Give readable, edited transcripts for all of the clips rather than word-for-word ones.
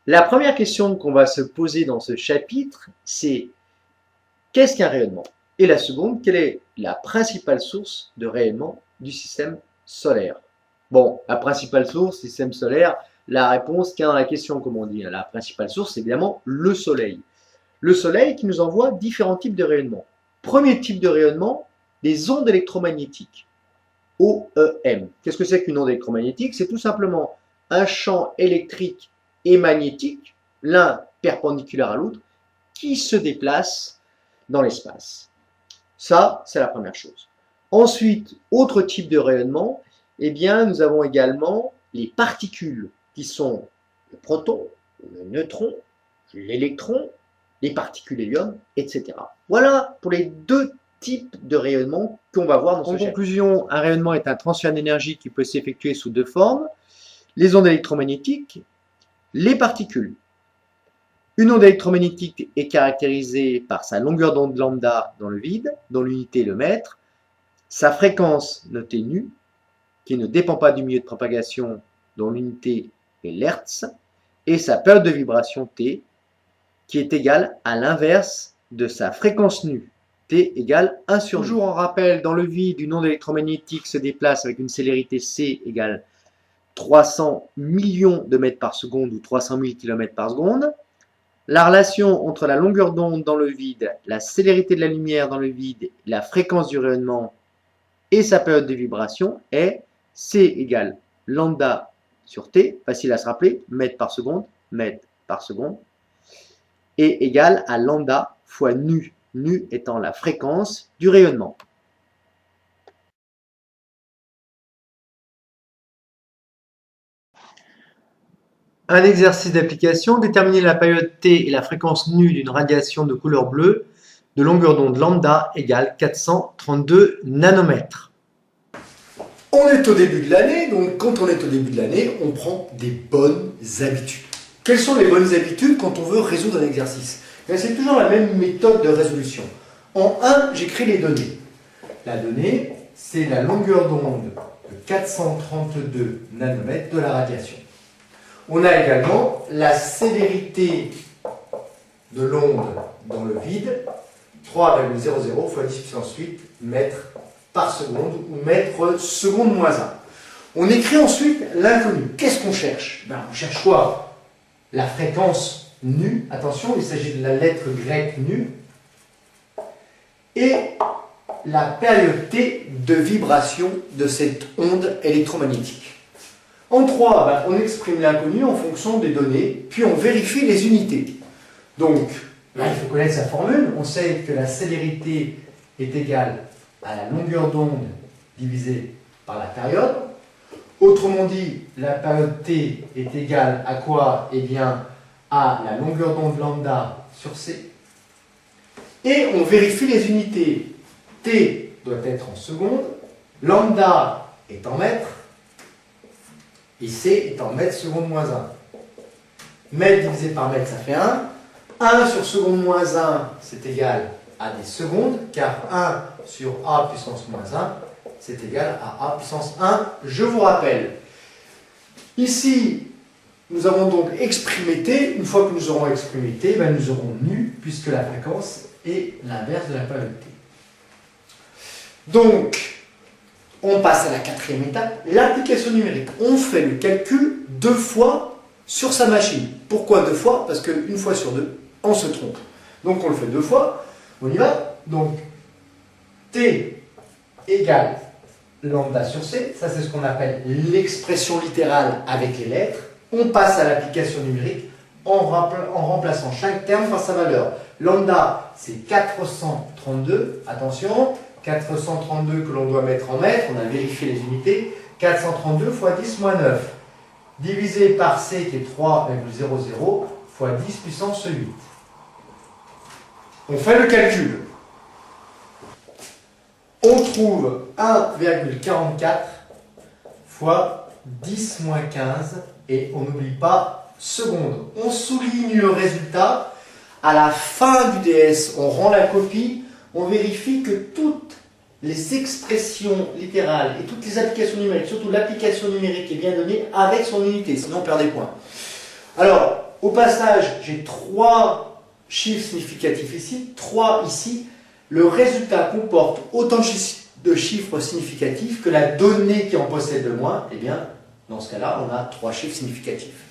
La première question qu'on va se poser dans ce chapitre, c'est qu'est-ce qu'un rayonnement? Et la seconde, quelle est la principale source de rayonnement du système solaire? Bon, la principale source, système solaire, la réponse qu'il y a dans la question, comme on dit, la principale source, c'est évidemment le Soleil. Le Soleil qui nous envoie différents types de rayonnements. Premier type de rayonnement, des ondes électromagnétiques. OEM. Qu'est-ce que c'est qu'une onde électromagnétique? C'est tout simplement un champ électrique et magnétique, l'un perpendiculaire à l'autre, qui se déplace dans l'espace. Ça, c'est la première chose. Ensuite, autre type de rayonnement, eh bien, nous avons également les particules, qui sont le proton, le neutron, l'électron, les particules hélium, etc. Voilà pour les deux types de rayonnement qu'on va voir dans ce chapitre. En conclusion, un rayonnement est un transfert d'énergie qui peut s'effectuer sous deux formes, les ondes électromagnétiques, les particules. Une onde électromagnétique est caractérisée par sa longueur d'onde lambda dans le vide, dont l'unité est le mètre, sa fréquence notée nu, qui ne dépend pas du milieu de propagation, dont l'unité est l'hertz, et sa période de vibration t, qui est égale à l'inverse de sa fréquence nue, t égale 1 sur nu. Toujours en rappel, dans le vide, une onde électromagnétique se déplace avec une célérité c égale 300 millions de mètres par seconde ou 300 000 km par seconde. La relation entre la longueur d'onde dans le vide, la célérité de la lumière dans le vide, la fréquence du rayonnement et sa période de vibration est c égale lambda sur t, facile à se rappeler, mètre par seconde, et égale à lambda fois nu, nu étant la fréquence du rayonnement. Un exercice d'application, déterminer la période t et la fréquence nu d'une radiation de couleur bleue de longueur d'onde lambda égale 432 nanomètres. On est au début de l'année, donc quand on est au début de l'année, on prend des bonnes habitudes. Quelles sont les bonnes habitudes quand on veut résoudre un exercice? C'est toujours la même méthode de résolution. En 1, j'écris les données. La donnée, c'est la longueur d'onde de 432 nanomètres de la radiation. On a également la célérité de l'onde dans le vide, 3,00 fois 10 puissance 8 mètres par seconde ou mètre seconde moins 1. On écrit ensuite l'inconnu. Qu'est-ce qu'on cherche? On cherche quoi? La fréquence nu, attention, il s'agit de la lettre grecque nu, et la période t de vibration de cette onde électromagnétique. En 3, on exprime l'inconnu en fonction des données, puis on vérifie les unités. Donc, là, il faut connaître sa formule. On sait que la célérité est égale à la longueur d'onde divisée par la période. Autrement dit, la période t est égale à quoi? Eh bien, à la longueur d'onde lambda sur c. Et on vérifie les unités. T doit être en secondes, lambda est en mètres, et c est en mètres seconde moins 1. Mètre divisé par mètre, ça fait 1. 1 sur seconde moins 1, c'est égal à des secondes, car 1 sur a puissance moins 1, c'est égal à a puissance 1. Je vous rappelle, ici, nous avons donc exprimé t. Une fois que nous aurons exprimé t, nous aurons nu, puisque la fréquence est l'inverse de la période t. Donc, on passe à la quatrième étape, l'application numérique. On fait le calcul 2 fois sur sa machine. Pourquoi 2 fois? Parce qu'une fois sur 2, on se trompe. Donc on le fait 2 fois. On y va. Donc, t égale lambda sur c. Ça, c'est ce qu'on appelle l'expression littérale avec les lettres. On passe à l'application numérique en remplaçant chaque terme par sa valeur. Lambda, c'est 432. Attention. 432 que l'on doit mettre en mètres, on a vérifié les unités, 432 fois 10 moins 9, divisé par c qui est 3,00 fois 10 puissance 8. On fait le calcul. On trouve 1,44 fois 10 moins 15, et on n'oublie pas seconde. On souligne le résultat. À la fin du DS, on rend la copie. On vérifie que toutes les expressions littérales et toutes les applications numériques, surtout l'application numérique, est bien donnée avec son unité, sinon on perd des points. Alors, au passage, j'ai 3 chiffres significatifs ici, 3 ici. Le résultat comporte autant de chiffres significatifs que la donnée qui en possède le moins. Eh bien, dans ce cas-là, on a 3 chiffres significatifs.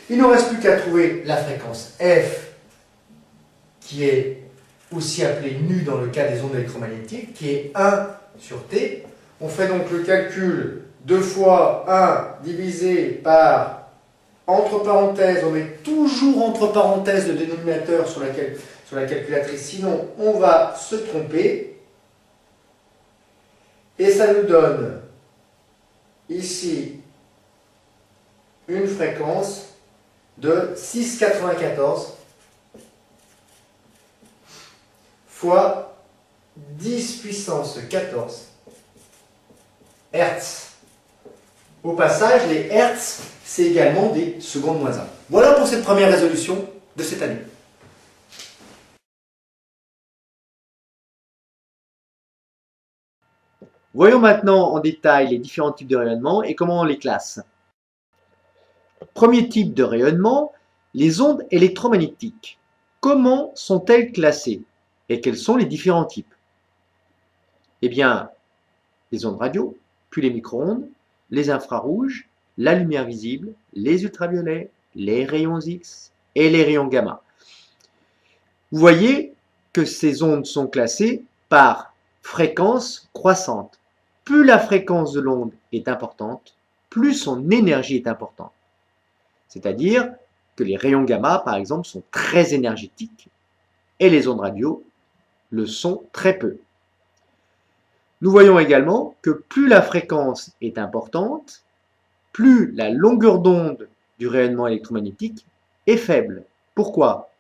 Il ne nous reste plus qu'à trouver la fréquence f, qui est aussi appelée nu dans le cas des ondes électromagnétiques, qui est 1 sur t. On fait donc le calcul 2 fois 1 divisé par, entre parenthèses, on met toujours entre parenthèses le dénominateur sur la calculatrice, sinon on va se tromper. Et ça nous donne ici une fréquence de 6,94 fois 10 puissance 14 Hertz. Au passage, les Hertz, c'est également des secondes moins 1. Voilà pour cette première résolution de cette année. Voyons maintenant en détail les différents types de rayonnement et comment on les classe. Premier type de rayonnement, les ondes électromagnétiques. Comment sont-elles classées et quels sont les différents types? Eh bien, les ondes radio, puis les micro-ondes, les infrarouges, la lumière visible, les ultraviolets, les rayons X et les rayons gamma. Vous voyez que ces ondes sont classées par fréquence croissante. Plus la fréquence de l'onde est importante, plus son énergie est importante. C'est-à-dire que les rayons gamma, par exemple, sont très énergétiques et les ondes radio le sont très peu. Nous voyons également que plus la fréquence est importante, plus la longueur d'onde du rayonnement électromagnétique est faible. Pourquoi?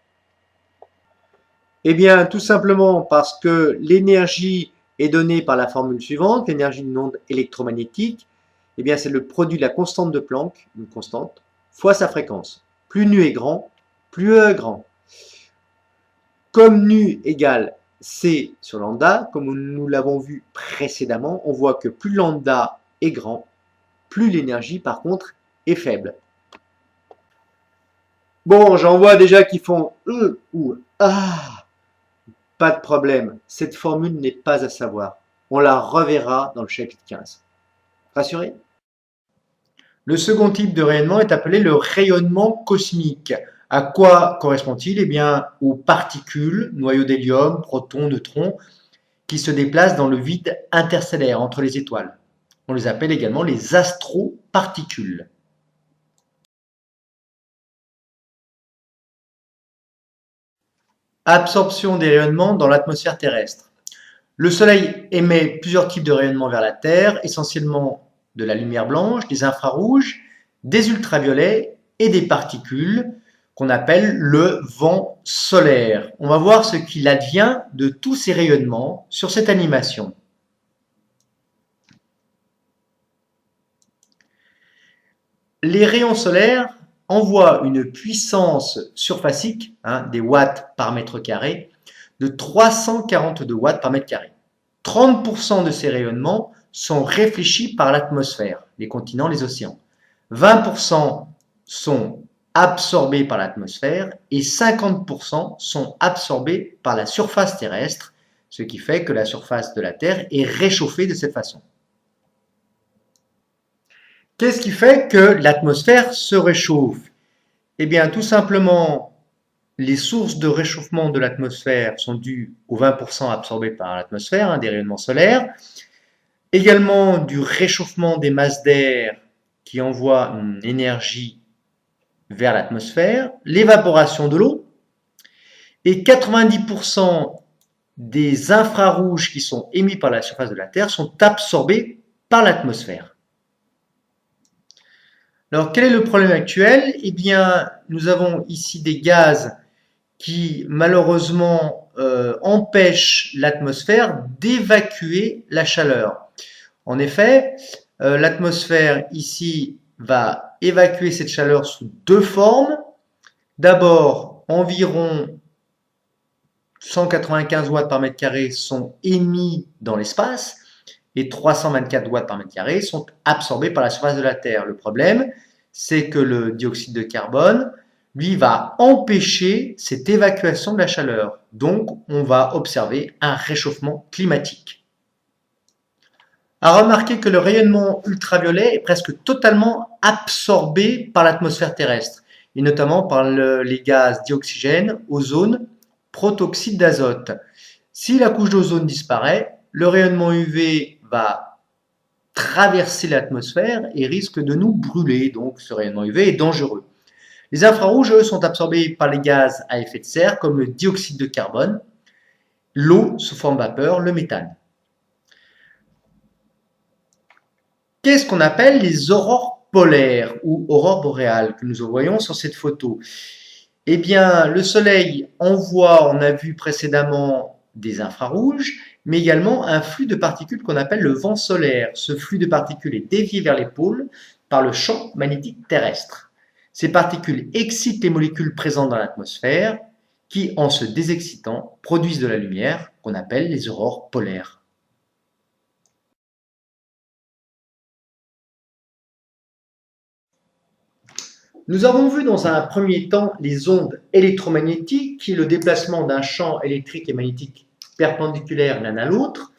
Eh bien, tout simplement parce que l'énergie est donnée par la formule suivante, l'énergie d'une onde électromagnétique, eh bien, c'est le produit de la constante de Planck, une constante, fois sa fréquence. Plus nu est grand, plus E est grand. Comme nu égale C sur lambda, comme nous l'avons vu précédemment, on voit que plus lambda est grand, plus l'énergie par contre est faible. Bon, j'en vois déjà qui font E ou Ah. Pas de problème, cette formule n'est pas à savoir. On la reverra dans le chapitre 15. Rassuré? Le second type de rayonnement est appelé le rayonnement cosmique. À quoi correspond-il? Eh bien, aux particules, noyaux d'hélium, protons, neutrons, qui se déplacent dans le vide interstellaire entre les étoiles. On les appelle également les astroparticules. Absorption des rayonnements dans l'atmosphère terrestre. Le Soleil émet plusieurs types de rayonnements vers la Terre, essentiellement de la lumière blanche, des infrarouges, des ultraviolets et des particules qu'on appelle le vent solaire. On va voir ce qu'il advient de tous ces rayonnements sur cette animation. Les rayons solaires envoie une puissance surfacique, des watts par mètre carré, de 342 watts par mètre carré. 30% de ces rayonnements sont réfléchis par l'atmosphère, les continents, les océans. 20% sont absorbés par l'atmosphère et 50% sont absorbés par la surface terrestre, ce qui fait que la surface de la Terre est réchauffée de cette façon. Qu'est-ce qui fait que l'atmosphère se réchauffe? Eh bien, tout simplement, les sources de réchauffement de l'atmosphère sont dues aux 20% absorbés par l'atmosphère, des rayonnements solaires, également du réchauffement des masses d'air qui envoient une énergie vers l'atmosphère, l'évaporation de l'eau, et 90% des infrarouges qui sont émis par la surface de la Terre sont absorbés par l'atmosphère. Alors, quel est le problème actuel? Eh bien, nous avons ici des gaz qui, malheureusement, empêchent l'atmosphère d'évacuer la chaleur. En effet, l'atmosphère, ici, va évacuer cette chaleur sous deux formes. D'abord, environ 195 watts par mètre carré sont émis dans l'espace et 324 watts par mètre carré sont absorbés par la surface de la Terre. Le problème, c'est que le dioxyde de carbone, lui, va empêcher cette évacuation de la chaleur. Donc, on va observer un réchauffement climatique. À remarquer que le rayonnement ultraviolet est presque totalement absorbé par l'atmosphère terrestre, et notamment par les gaz dioxygène, ozone, protoxyde d'azote. Si la couche d'ozone disparaît, le rayonnement UV va traverser l'atmosphère et risque de nous brûler. Donc ce rayonnement UV est dangereux. Les infrarouges, eux, sont absorbés par les gaz à effet de serre comme le dioxyde de carbone, l'eau sous forme vapeur, le méthane. Qu'est-ce qu'on appelle les aurores polaires ou aurores boréales que nous voyons sur cette photo? Eh bien, le Soleil envoie, on a vu précédemment, des infrarouges, mais également un flux de particules qu'on appelle le vent solaire. Ce flux de particules est dévié vers les pôles par le champ magnétique terrestre. Ces particules excitent les molécules présentes dans l'atmosphère qui, en se désexcitant, produisent de la lumière qu'on appelle les aurores polaires. Nous avons vu dans un premier temps les ondes électromagnétiques, qui est le déplacement d'un champ électrique et magnétique perpendiculaire l'un à l'autre.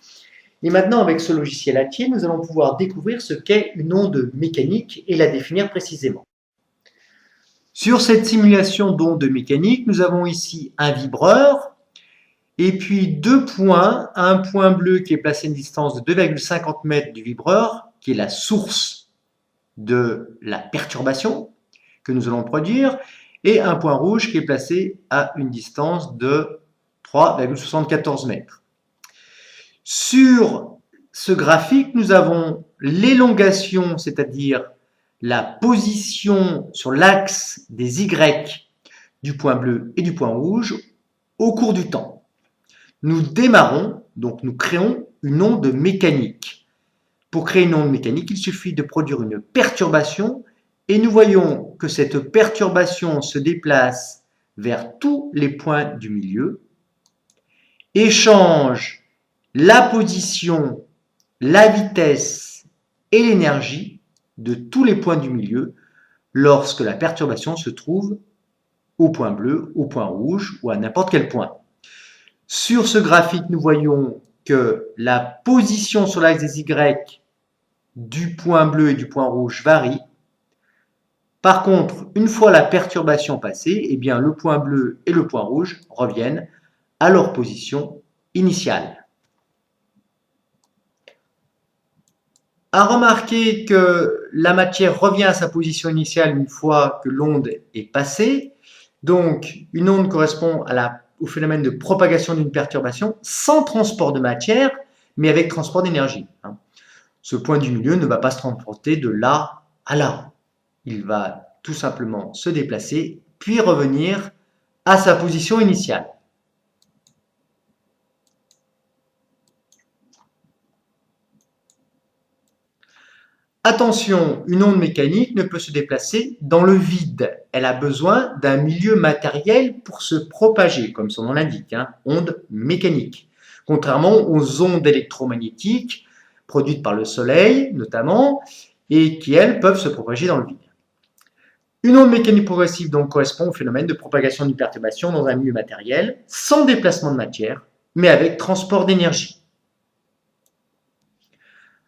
Et maintenant, avec ce logiciel ATIE, nous allons pouvoir découvrir ce qu'est une onde mécanique et la définir précisément. Sur cette simulation d'onde mécanique, nous avons ici un vibreur et puis deux points, un point bleu qui est placé à une distance de 2,50 mètres du vibreur, qui est la source de la perturbation que nous allons produire, et un point rouge qui est placé à une distance de 3,74 mètres. Sur ce graphique, nous avons l'élongation, c'est-à-dire la position sur l'axe des Y du point bleu et du point rouge au cours du temps. Nous démarrons, donc nous créons une onde mécanique. Pour créer une onde mécanique, il suffit de produire une perturbation et nous voyons que cette perturbation se déplace vers tous les points du milieu, échange la position, la vitesse et l'énergie de tous les points du milieu lorsque la perturbation se trouve au point bleu, au point rouge ou à n'importe quel point. Sur ce graphique, nous voyons que la position sur l'axe des Y du point bleu et du point rouge varie. Par contre, une fois la perturbation passée, eh bien, le point bleu et le point rouge reviennent à leur position initiale. À remarquer que la matière revient à sa position initiale une fois que l'onde est passée. Donc, une onde correspond au phénomène de propagation d'une perturbation sans transport de matière, mais avec transport d'énergie. Ce point du milieu ne va pas se transporter de là à là. Il va tout simplement se déplacer, puis revenir à sa position initiale. Attention, une onde mécanique ne peut se déplacer dans le vide. Elle a besoin d'un milieu matériel pour se propager, comme son nom l'indique, onde mécanique. Contrairement aux ondes électromagnétiques produites par le Soleil, notamment, et qui, elles, peuvent se propager dans le vide. Une onde mécanique progressive donc correspond au phénomène de propagation d'une perturbation dans un milieu matériel, sans déplacement de matière, mais avec transport d'énergie.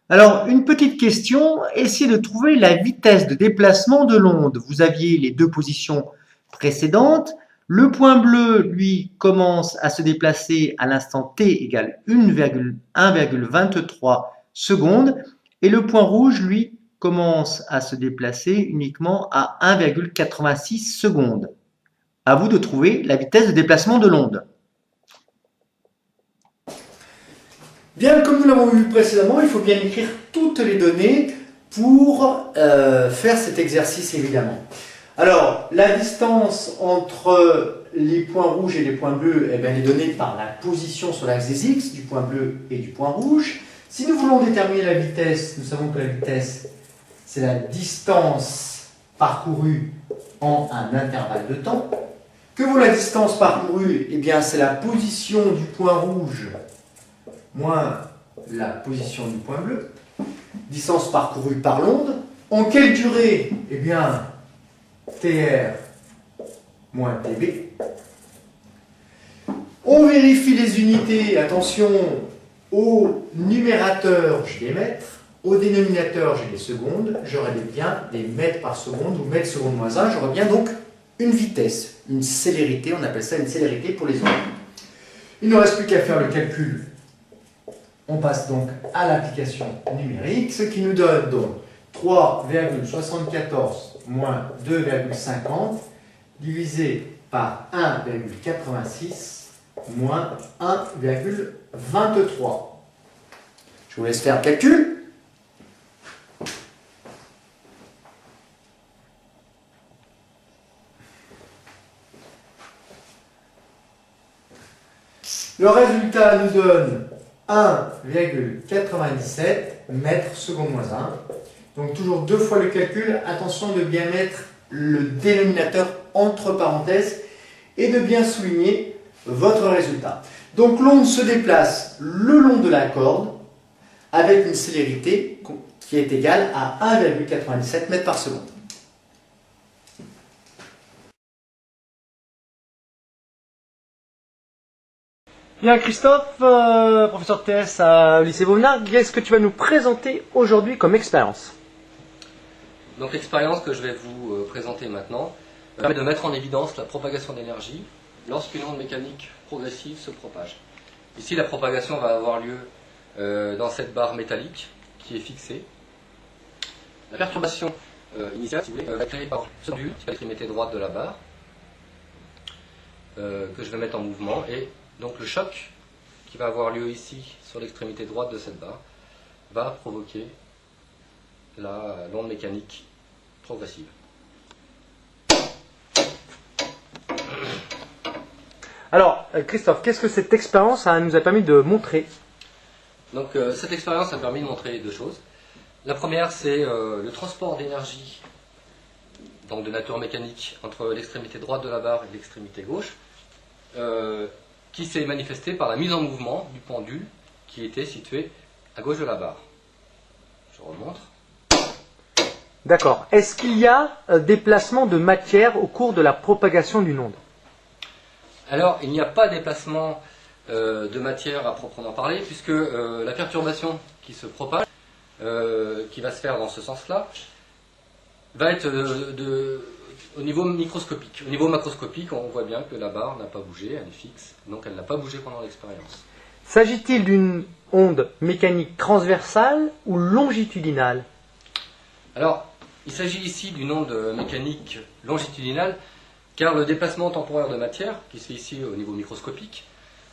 Alors, une petite question, essayez de trouver la vitesse de déplacement de l'onde. Vous aviez les deux positions précédentes. Le point bleu, lui, commence à se déplacer à l'instant t égale 1,23 secondes. Et le point rouge, lui, commence à se déplacer uniquement à 1,86 secondes. À vous de trouver la vitesse de déplacement de l'onde. Bien, comme nous l'avons vu précédemment, il faut bien écrire toutes les données pour faire cet exercice, évidemment. Alors, la distance entre les points rouges et les points bleus, eh bien, elle est donnée par la position sur l'axe des X, du point bleu et du point rouge. Si nous voulons déterminer la vitesse, nous savons que la vitesse, c'est la distance parcourue en un intervalle de temps. Que vaut la distance parcourue? Eh bien, c'est la position du point rouge moins la position du point bleu, distance parcourue par l'onde. En quelle durée? Eh bien, TR moins TB. On vérifie les unités, attention, au numérateur j'ai les mètres, au dénominateur j'ai les secondes, j'aurai bien des mètres par seconde ou mètres seconde moins 1, j'aurai bien donc une vitesse, une célérité, on appelle ça une célérité pour les ondes. Il ne reste plus qu'à faire le calcul. On passe donc à l'application numérique, ce qui nous donne donc 3,74 moins 2,50 divisé par 1,86 moins 1,23. Je vous laisse faire le calcul. Le résultat nous donne 1,97 mètres seconde moins 1. Donc toujours deux fois le calcul. Attention de bien mettre le dénominateur entre parenthèses et de bien souligner votre résultat. Donc l'onde se déplace le long de la corde avec une célérité qui est égale à 1,97 mètres par seconde. Bien Christophe, professeur de TS à lycée Vauvenargues, qu'est-ce que tu vas nous présenter aujourd'hui comme expérience? Donc l'expérience que je vais vous présenter maintenant permet de mettre en évidence la propagation d'énergie lorsqu'une onde mécanique progressive se propage. Ici la propagation va avoir lieu dans cette barre métallique qui est fixée. La perturbation initiale, si vous voulez, va être créée par ce but, qui est l'extrémité droite de la barre, que je vais mettre en mouvement, et donc le choc qui va avoir lieu ici sur l'extrémité droite de cette barre va provoquer l'onde mécanique progressive. Alors Christophe, qu'est-ce que cette expérience nous a permis de montrer? Donc cette expérience a permis de montrer deux choses. La première, c'est le transport d'énergie, donc de nature mécanique, entre l'extrémité droite de la barre et l'extrémité gauche, qui s'est manifesté par la mise en mouvement du pendule qui était situé à gauche de la barre. Je remonte. D'accord. Est-ce qu'il y a déplacement de matière au cours de la propagation d'une onde? Alors, il n'y a pas de déplacement de matière à proprement parler, puisque la perturbation qui se propage, qui va se faire dans ce sens-là, va être au niveau microscopique. Au niveau macroscopique, on voit bien que la barre n'a pas bougé, elle est fixe, donc elle n'a pas bougé pendant l'expérience. S'agit-il d'une onde mécanique transversale ou longitudinale? Alors, il s'agit ici d'une onde mécanique longitudinale, car le déplacement temporaire de matière, qui se fait ici au niveau microscopique,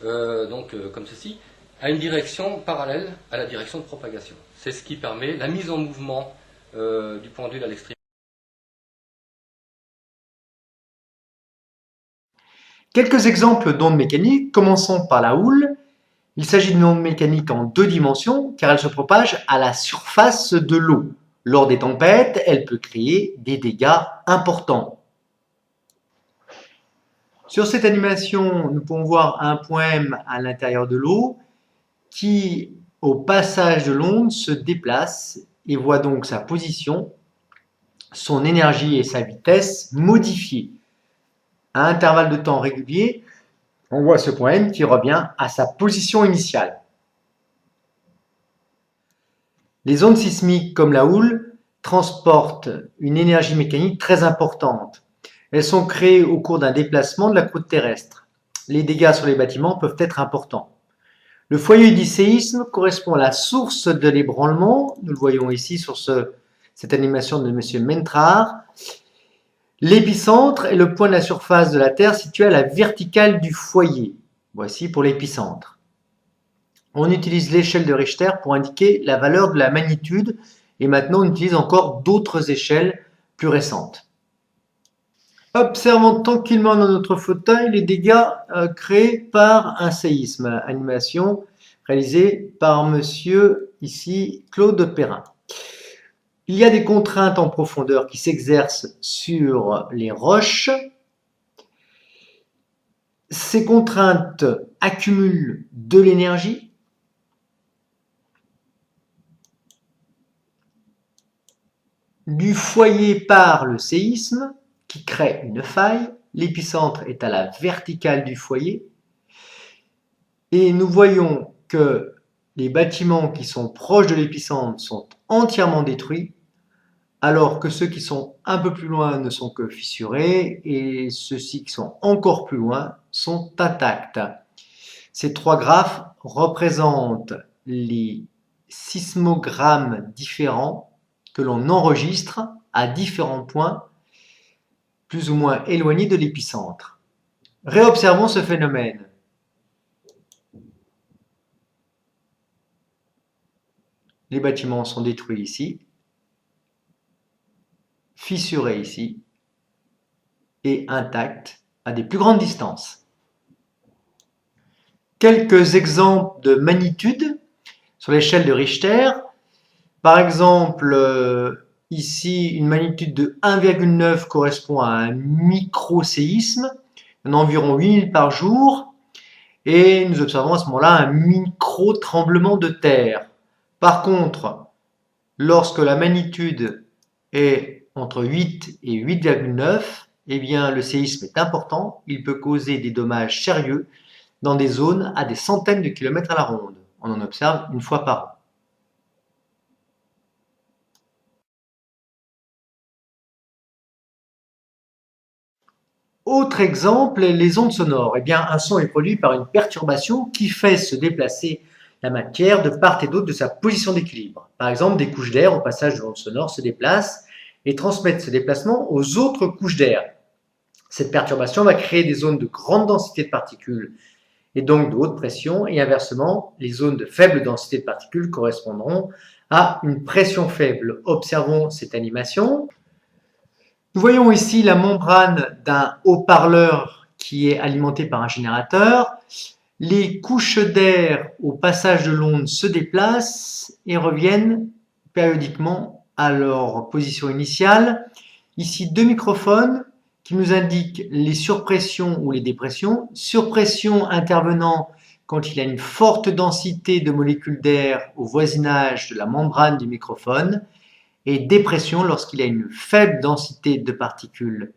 comme ceci, a une direction parallèle à la direction de propagation. C'est ce qui permet la mise en mouvement du pendule à l'extrémité. Quelques exemples d'ondes mécaniques, commençons par la houle. Il s'agit d'une onde mécanique en deux dimensions car elle se propage à la surface de l'eau. Lors des tempêtes, elle peut créer des dégâts importants. Sur cette animation, nous pouvons voir un point M à l'intérieur de l'eau qui, au passage de l'onde, se déplace et voit donc sa position, son énergie et sa vitesse modifiées. À intervalles de temps réguliers, on voit ce point M qui revient à sa position initiale. Les ondes sismiques comme la houle transportent une énergie mécanique très importante. Elles sont créées au cours d'un déplacement de la croûte terrestre. Les dégâts sur les bâtiments peuvent être importants. Le foyer du séisme correspond à la source de l'ébranlement. Nous le voyons ici sur cette animation de M. Mentrard. L'épicentre est le point de la surface de la Terre situé à la verticale du foyer. Voici pour l'épicentre. On utilise l'échelle de Richter pour indiquer la valeur de la magnitude et maintenant on utilise encore d'autres échelles plus récentes. Observons tranquillement dans notre fauteuil les dégâts créés par un séisme. Animation réalisée par monsieur ici Claude Perrin. Il y a des contraintes en profondeur qui s'exercent sur les roches. Ces contraintes accumulent de l'énergie. Du foyer part le séisme qui crée une faille. l'épicentre est à la verticale du foyer. Et nous voyons que les bâtiments qui sont proches de l'épicentre sont entièrement détruits, alors que ceux qui sont un peu plus loin ne sont que fissurés et ceux-ci qui sont encore plus loin sont intacts. Ces trois graphes représentent les sismogrammes différents que l'on enregistre à différents points plus ou moins éloignés de l'épicentre. Réobservons ce phénomène. Les bâtiments sont détruits ici, fissurés ici et intacts à des plus grandes distances. Quelques exemples de magnitude sur l'échelle de Richter. Par exemple, ici, une magnitude de 1,9 correspond à un micro-séisme, environ 8000 par jour, et nous observons à ce moment-là un micro-tremblement de terre. Par contre, lorsque la magnitude est entre 8 et 8,9, eh bien, le séisme est important, il peut causer des dommages sérieux dans des zones à des centaines de kilomètres à la ronde. On en observe une fois par an. Autre exemple, les ondes sonores. Eh bien, un son est produit par une perturbation qui fait se déplacer la matière de part et d'autre de sa position d'équilibre. Par exemple, des couches d'air au passage de l'onde sonore se déplacent et transmettent ce déplacement aux autres couches d'air. Cette perturbation va créer des zones de grande densité de particules et donc de haute pression, et inversement, les zones de faible densité de particules correspondront à une pression faible. Observons cette animation. Nous voyons ici la membrane d'un haut-parleur qui est alimenté par un générateur. Les couches d'air au passage de l'onde se déplacent et reviennent périodiquement à leur position initiale. Ici, deux microphones qui nous indiquent les surpressions ou les dépressions. Surpression intervenant quand il y a une forte densité de molécules d'air au voisinage de la membrane du microphone, et dépression lorsqu'il y a une faible densité de particules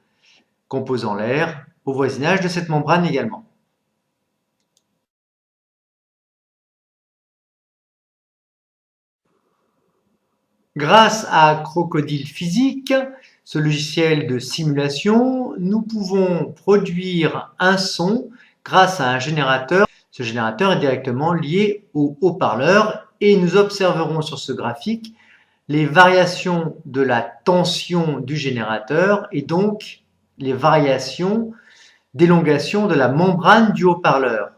composant l'air au voisinage de cette membrane également. Grâce à Crocodile Physique, ce logiciel de simulation, nous pouvons produire un son grâce à un générateur. Ce générateur est directement lié au haut-parleur et nous observerons sur ce graphique les variations de la tension du générateur et donc les variations d'élongation de la membrane du haut-parleur.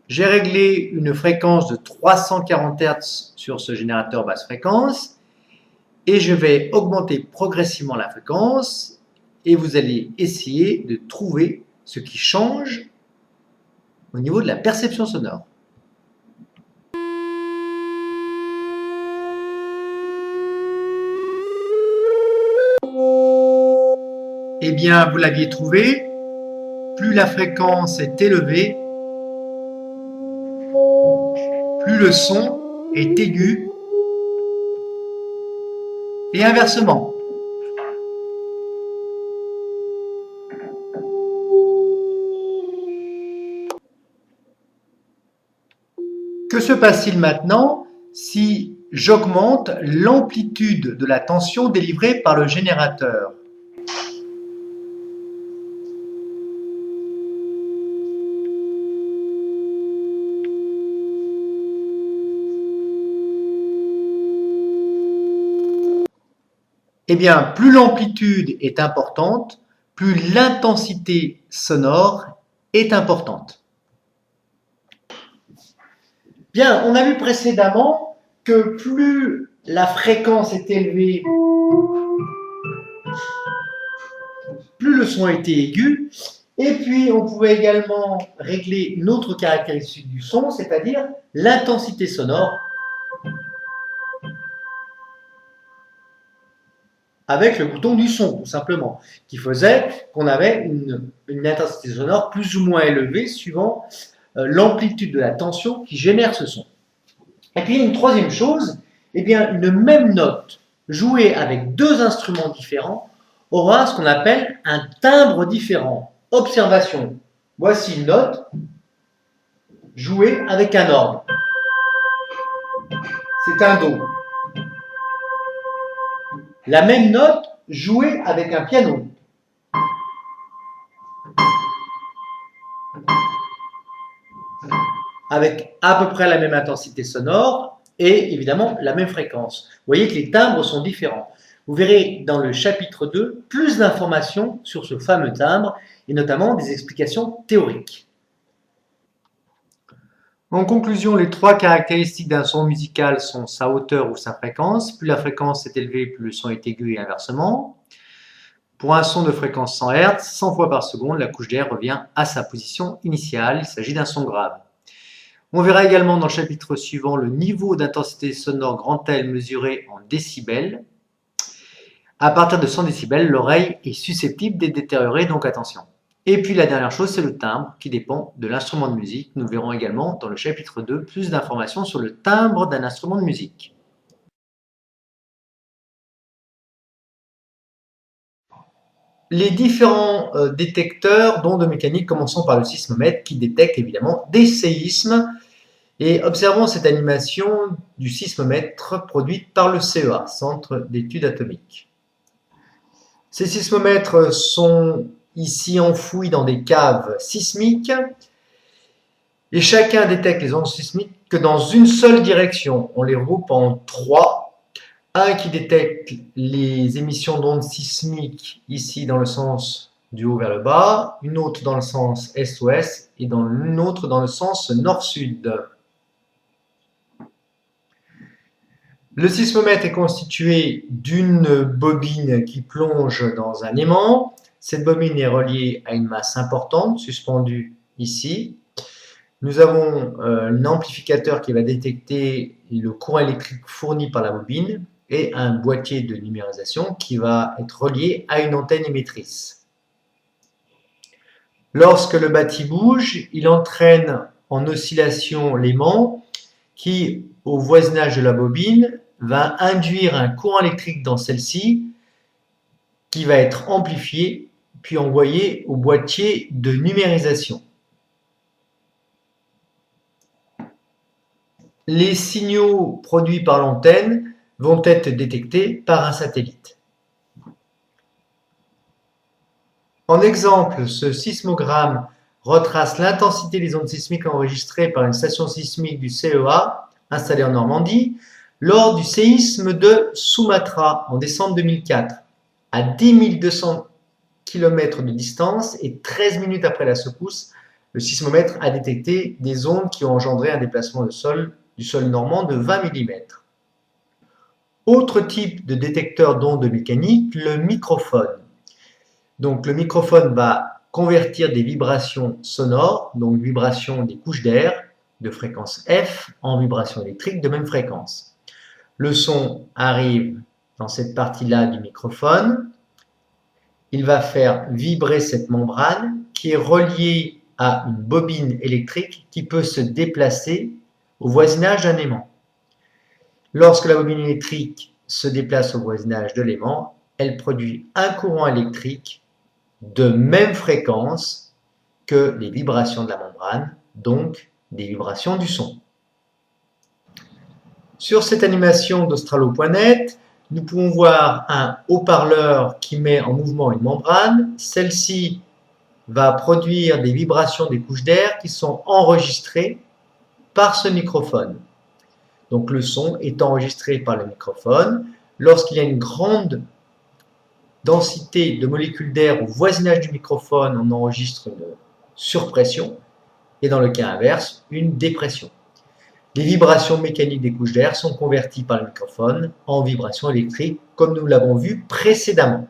J'ai réglé une fréquence de 340 Hz sur ce générateur basse fréquence et je vais augmenter progressivement la fréquence et vous allez essayer de trouver ce qui change au niveau de la perception sonore. Eh bien, vous l'aviez trouvé, plus la fréquence est élevée, plus le son est aigu, et inversement. Que se passe-t-il maintenant si j'augmente l'amplitude de la tension délivrée par le générateur ? Eh bien, plus l'amplitude est importante, plus l'intensité sonore est importante. Bien, on a vu précédemment que plus la fréquence est élevée, plus le son était aigu. Et puis, on pouvait également régler une autre caractéristique du son, c'est-à-dire l'intensité sonore, avec le bouton du son, tout simplement, qui faisait qu'on avait une intensité sonore plus ou moins élevée suivant l'amplitude de la tension qui génère ce son. Et puis une troisième chose, eh bien une même note jouée avec deux instruments différents aura ce qu'on appelle un timbre différent. Observation. Voici une note jouée avec un orgue. C'est un Do. La même note jouée avec un piano. Avec à peu près la même intensité sonore et évidemment la même fréquence. Vous voyez que les timbres sont différents. Vous verrez dans le chapitre 2 plus d'informations sur ce fameux timbre et notamment des explications théoriques. En conclusion, les trois caractéristiques d'un son musical sont sa hauteur ou sa fréquence. Plus la fréquence est élevée, plus le son est aigu et inversement. Pour un son de fréquence 100 Hz, 100 fois par seconde, la couche d'air revient à sa position initiale. Il s'agit d'un son grave. On verra également dans le chapitre suivant le niveau d'intensité sonore grand L mesuré en décibels. À partir de 100 décibels, l'oreille est susceptible d'être détériorée, donc attention. Et puis la dernière chose, c'est le timbre qui dépend de l'instrument de musique. Nous verrons également dans le chapitre 2 plus d'informations sur le timbre d'un instrument de musique. Les différents détecteurs d'ondes mécaniques, commençons par le sismomètre qui détecte évidemment des séismes. Et observons cette animation du sismomètre produite par le CEA, Centre d'études atomiques. Ces sismomètres sont ici enfouis dans des caves sismiques et chacun détecte les ondes sismiques que dans une seule direction. On les regroupe en trois. Un qui détecte les émissions d'ondes sismiques ici dans le sens du haut vers le bas, une autre dans le sens est-ouest et une autre dans le sens nord-sud. Le sismomètre est constitué d'une bobine qui plonge dans un aimant. Cette bobine est reliée à une masse importante, suspendue ici. Nous avons un amplificateur qui va détecter le courant électrique fourni par la bobine et un boîtier de numérisation qui va être relié à une antenne émettrice. Lorsque le bâti bouge, il entraîne en oscillation l'aimant qui, au voisinage de la bobine, va induire un courant électrique dans celle-ci qui va être amplifié puis envoyé au boîtier de numérisation. Les signaux produits par l'antenne vont être détectés par un satellite. En exemple, ce sismogramme retrace l'intensité des ondes sismiques enregistrées par une station sismique du CEA installée en Normandie lors du séisme de Sumatra en décembre 2004, à 10 200 km de distance et 13 minutes après la secousse, le sismomètre a détecté des ondes qui ont engendré un déplacement du sol normand de 20 mm. Autre type de détecteur d'ondes mécaniques, le microphone. Donc le microphone va convertir des vibrations sonores, donc vibrations des couches d'air de fréquence F, en vibrations électriques de même fréquence. Le son arrive dans cette partie-là du microphone. Il va faire vibrer cette membrane qui est reliée à une bobine électrique qui peut se déplacer au voisinage d'un aimant. Lorsque la bobine électrique se déplace au voisinage de l'aimant, elle produit un courant électrique de même fréquence que les vibrations de la membrane, donc des vibrations du son. Sur cette animation d'Australo.net, nous pouvons voir un haut-parleur qui met en mouvement une membrane. Celle-ci va produire des vibrations des couches d'air qui sont enregistrées par ce microphone. Donc le son est enregistré par le microphone. Lorsqu'il y a une grande densité de molécules d'air au voisinage du microphone, on enregistre une surpression et dans le cas inverse, une dépression. Les vibrations mécaniques des couches d'air sont converties par le microphone en vibrations électriques comme nous l'avons vu précédemment.